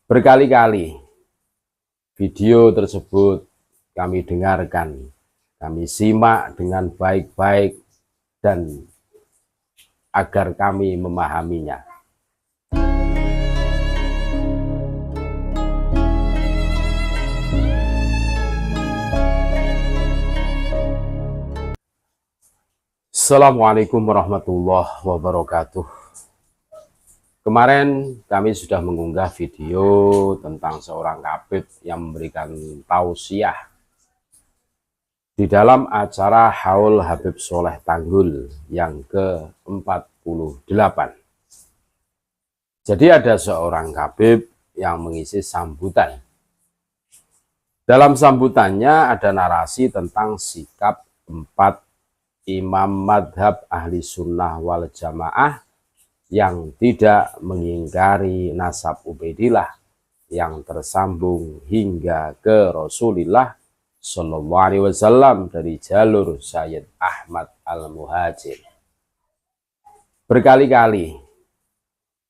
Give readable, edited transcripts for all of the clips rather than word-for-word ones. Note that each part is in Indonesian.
Berkali-kali video tersebut kami dengarkan, kami simak dengan baik-baik dan agar kami memahaminya. Assalamualaikum warahmatullahi wabarakatuh. Kemarin kami sudah mengunggah video tentang seorang kabid yang memberikan tausiah di dalam acara Haul Habib Soleh Tanggul yang ke-48. Jadi ada seorang kabid yang mengisi sambutan. Dalam sambutannya ada narasi tentang sikap 4 imam madhab ahli sunnah wal jamaah yang tidak mengingkari nasab Ubaidillah yang tersambung hingga ke Rasulullah Shallallahu Alaihi Wasallam dari jalur Sayyid Ahmad Al-Muhajir. Berkali-kali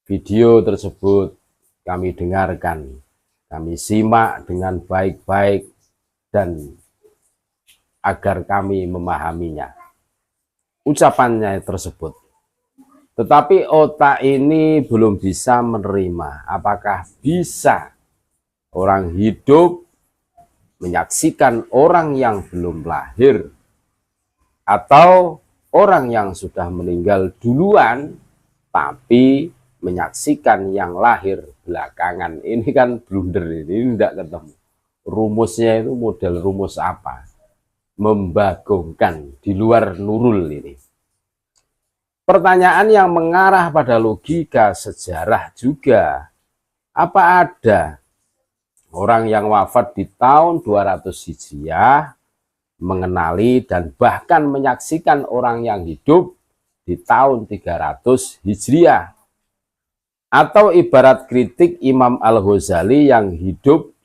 video tersebut kami dengarkan, kami simak dengan baik-baik dan agar kami memahaminya. Ucapannya tersebut. Tetapi otak ini belum bisa menerima. Apakah bisa orang hidup menyaksikan orang yang belum lahir, atau orang yang sudah meninggal duluan tapi menyaksikan yang lahir belakangan? Ini kan blunder, ini tidak ketemu. Rumusnya itu model rumus apa? Membagongkan di luar nurul ini. Pertanyaan yang mengarah pada logika sejarah juga. Apa ada orang yang wafat di tahun 200 Hijriah mengenali dan bahkan menyaksikan orang yang hidup di tahun 300 Hijriah? Atau ibarat kritik Imam Al-Ghazali yang hidup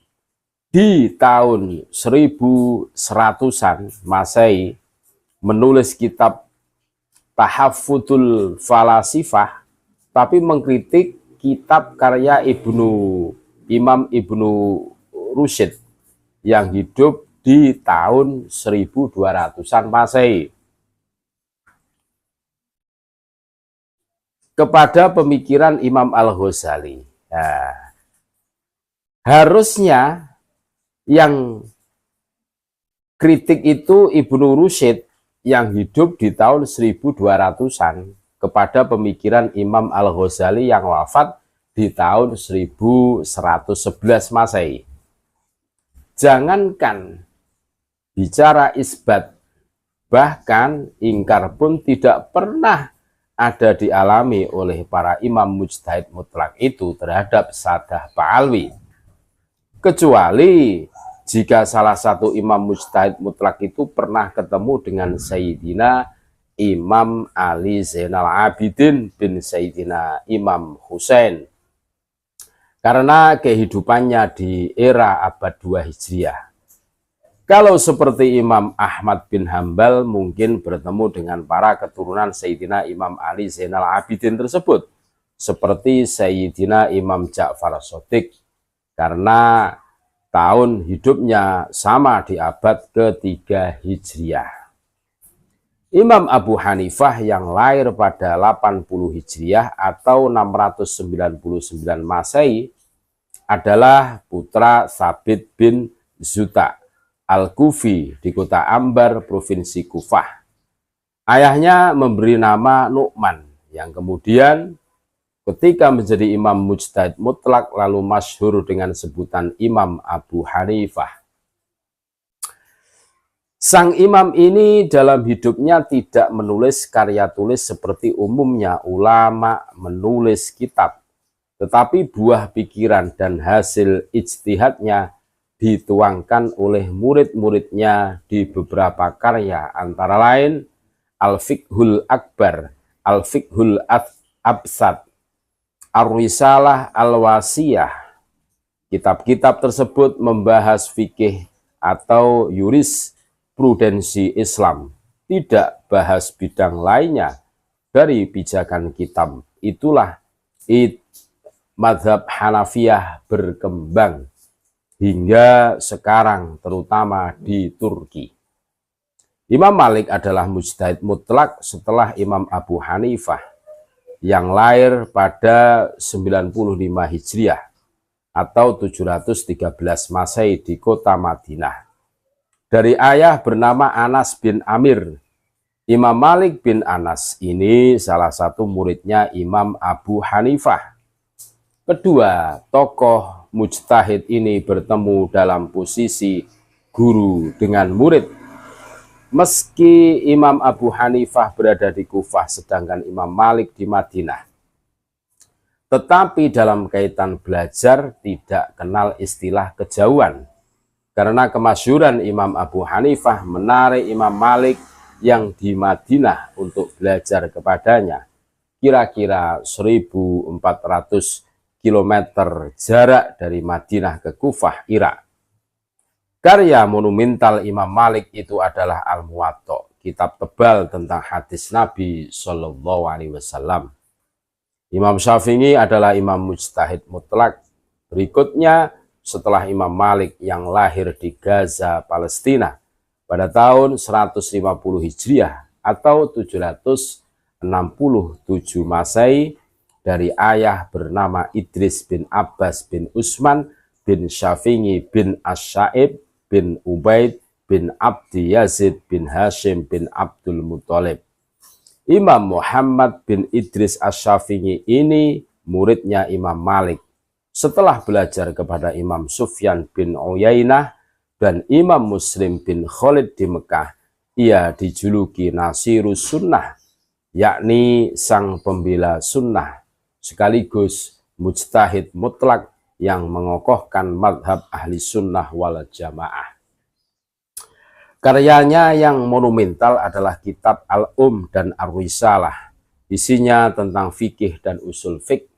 di tahun 1100-an Masehi menulis kitab Tahaffudul Falasifah, tapi mengkritik kitab karya Imam Ibnu Rusyid yang hidup di tahun 1200-an Masehi. Kepada pemikiran Imam Al-Ghazali, harusnya yang kritik itu Ibnu Rusyid yang hidup di tahun 1200-an kepada pemikiran Imam Al-Ghazali yang wafat di tahun 1111 Masehi. Jangankan bicara isbat, bahkan ingkar pun tidak pernah ada dialami oleh para imam mujtahid mutlak itu terhadap Saddah Ba'alwi. Kecuali jika salah satu imam mujtahid mutlak itu pernah ketemu dengan Sayyidina Imam Ali Zainal Abidin bin Sayyidina Imam Husain, karena kehidupannya di era abad 2 Hijriah. Kalau seperti Imam Ahmad bin Hambal mungkin bertemu dengan para keturunan Sayyidina Imam Ali Zainal Abidin tersebut, seperti Sayyidina Imam Ja'far Shadiq, karena tahun hidupnya sama di abad ke-3 Hijriah. Imam Abu Hanifah yang lahir pada 80 Hijriah atau 699 Masehi adalah putra Sabit bin Zuta Al-Kufi di kota Ambar, Provinsi Kufah. Ayahnya memberi nama Nu'man yang kemudian ketika menjadi imam mujtahid mutlak lalu masyhur dengan sebutan Imam Abu Hanifah. Sang imam ini dalam hidupnya tidak menulis karya tulis seperti umumnya ulama menulis kitab, tetapi buah pikiran dan hasil ijtihadnya dituangkan oleh murid-muridnya di beberapa karya, antara lain Al-Fiqhul Akbar, Al-Fiqhul Absad, Ar-Risalah Al-Wasiyah. Kitab-kitab tersebut membahas fikih atau jurisprudensi Islam, tidak bahas bidang lainnya dari pijakan kitab. Itulah mazhab Hanafiyah berkembang hingga sekarang, terutama di Turki. Imam Malik adalah mujtahid mutlak setelah Imam Abu Hanifah yang lahir pada 95 Hijriah atau 713 Masehi di kota Madinah. Dari ayah bernama Anas bin Amir. Imam Malik bin Anas ini salah satu muridnya Imam Abu Hanifah. Kedua tokoh mujtahid ini bertemu dalam posisi guru dengan murid. Meski Imam Abu Hanifah berada di Kufah sedangkan Imam Malik di Madinah, tetapi dalam kaitan belajar tidak kenal istilah kejauhan. Karena kemasyhuran Imam Abu Hanifah menarik Imam Malik yang di Madinah untuk belajar kepadanya, kira-kira 1400 km jarak dari Madinah ke Kufah, Irak. Karya monumental Imam Malik itu adalah Al-Muwatta, kitab tebal tentang hadis Nabi Shallallahu Alaihi Wasallam. Imam Syafi'i adalah imam mujtahid mutlak berikutnya setelah Imam Malik yang lahir di Gaza, Palestina pada tahun 150 Hijriah atau 767 Masehi dari ayah bernama Idris bin Abbas bin Utsman bin Syafi'i bin Asy-Sya'ib bin Ubaid bin Abdi Yazid bin Hashim bin Abdul Muthalib. Imam Muhammad bin Idris Asy-Syafi'i ini muridnya Imam Malik. Setelah belajar kepada Imam Sufyan bin Uyainah dan Imam Muslim bin Khalid di Mekah, ia dijuluki Nasirus Sunnah, yakni sang pembela sunnah, sekaligus mujtahid mutlak yang mengokohkan madhab ahli sunnah wal jamaah. Karyanya yang monumental adalah kitab Al-Um dan Ar-Risalah, isinya tentang fikih dan usul fiqh.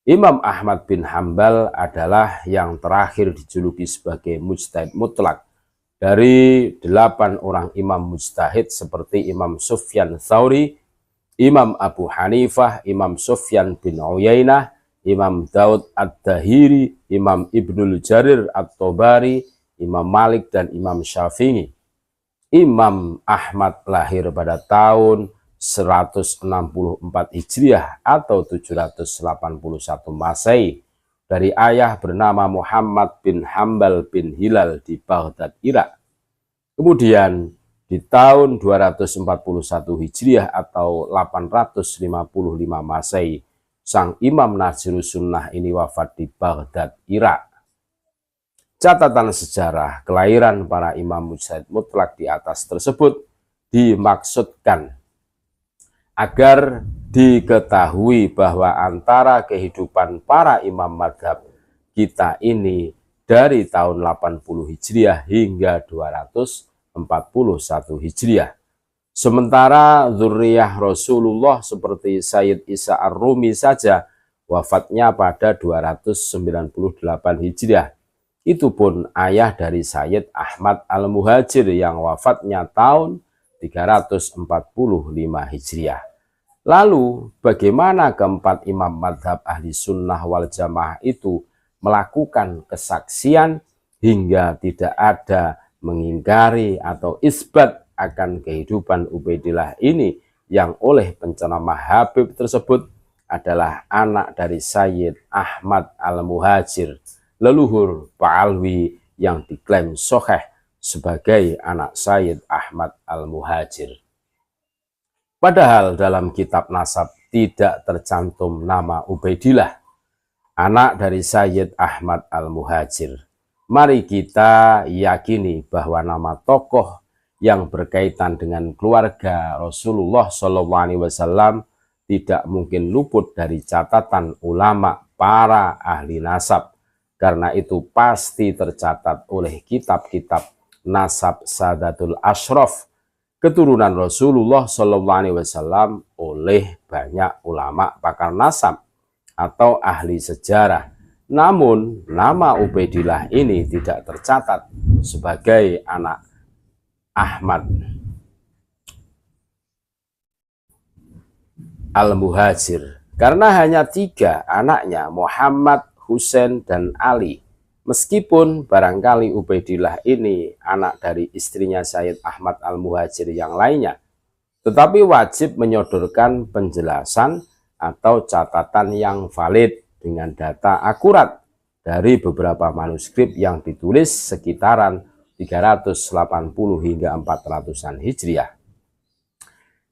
Imam Ahmad bin Hambal adalah yang terakhir dijuluki sebagai mujtahid mutlak dari 8 orang imam mujtahid seperti Imam Sufyan Tsauri, Imam Abu Hanifah, Imam Sufyan bin Uyainah, Imam Daud Ad-Dahiri, Imam Ibnul Jarir At-Tabari, Imam Malik, dan Imam Syafi'i. Imam Ahmad lahir pada tahun 164 Hijriah atau 781 Masehi dari ayah bernama Muhammad bin Hambal bin Hilal di Baghdad, Irak. Kemudian di tahun 241 Hijriah atau 855 Masehi, sang Imam Nasirus Sunnah ini wafat di Baghdad, Irak. Catatan sejarah kelahiran para imam mujtahid mutlak di atas tersebut dimaksudkan agar diketahui bahwa antara kehidupan para imam madhab kita ini dari tahun 80 Hijriah hingga 241 Hijriah. Sementara zuriyah Rasulullah seperti Sayyid Isa Ar-Rumi saja wafatnya pada 298 Hijriah. Itu pun ayah dari Sayyid Ahmad Al-Muhajir yang wafatnya tahun 345 Hijriah. Lalu bagaimana keempat imam madhab ahli sunnah wal jamaah itu melakukan kesaksian hingga tidak ada mengingkari atau isbat akan kehidupan Ubaidillah ini yang oleh penceramah Habib tersebut adalah anak dari Sayyid Ahmad Al-Muhajir, leluhur Pak Alwi yang diklaim sahih sebagai anak Sayyid Ahmad Al-Muhajir. Padahal dalam kitab nasab tidak tercantum nama Ubaidillah, anak dari Sayyid Ahmad Al-Muhajir. Mari kita yakini bahwa nama tokoh yang berkaitan dengan keluarga Rasulullah SAW tidak mungkin luput dari catatan ulama para ahli nasab. Karena itu pasti tercatat oleh kitab-kitab nasab Sadatul Ashraf, keturunan Rasulullah SAW, oleh banyak ulama pakar nasab atau ahli sejarah. Namun nama Ubaidillah ini tidak tercatat sebagai anak Ahmad Al-Muhajir Karena hanya 3 anaknya, Muhammad, Husain, dan Ali. Meskipun barangkali Ubaidillah ini anak dari istrinya Sayyid Ahmad Al-Muhajir yang lainnya, tetapi wajib menyodorkan penjelasan atau catatan yang valid dengan data akurat dari beberapa manuskrip yang ditulis sekitaran 380 hingga 400-an Hijriah.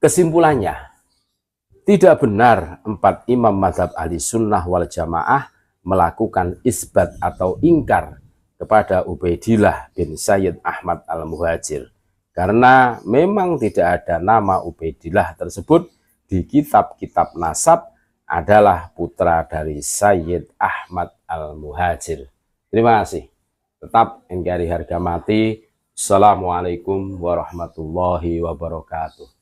Kesimpulannya, tidak benar 4 imam mazhab ahli sunnah wal jamaah melakukan isbat atau ingkar kepada Ubaidillah bin Sayyid Ahmad Al-Muhajir, karena memang tidak ada nama Ubaidillah tersebut di kitab-kitab nasab adalah putra dari Sayyid Ahmad Al-Muhajir. Terima kasih. Tetap NKRI harga mati. Assalamualaikum warahmatullahi wabarakatuh.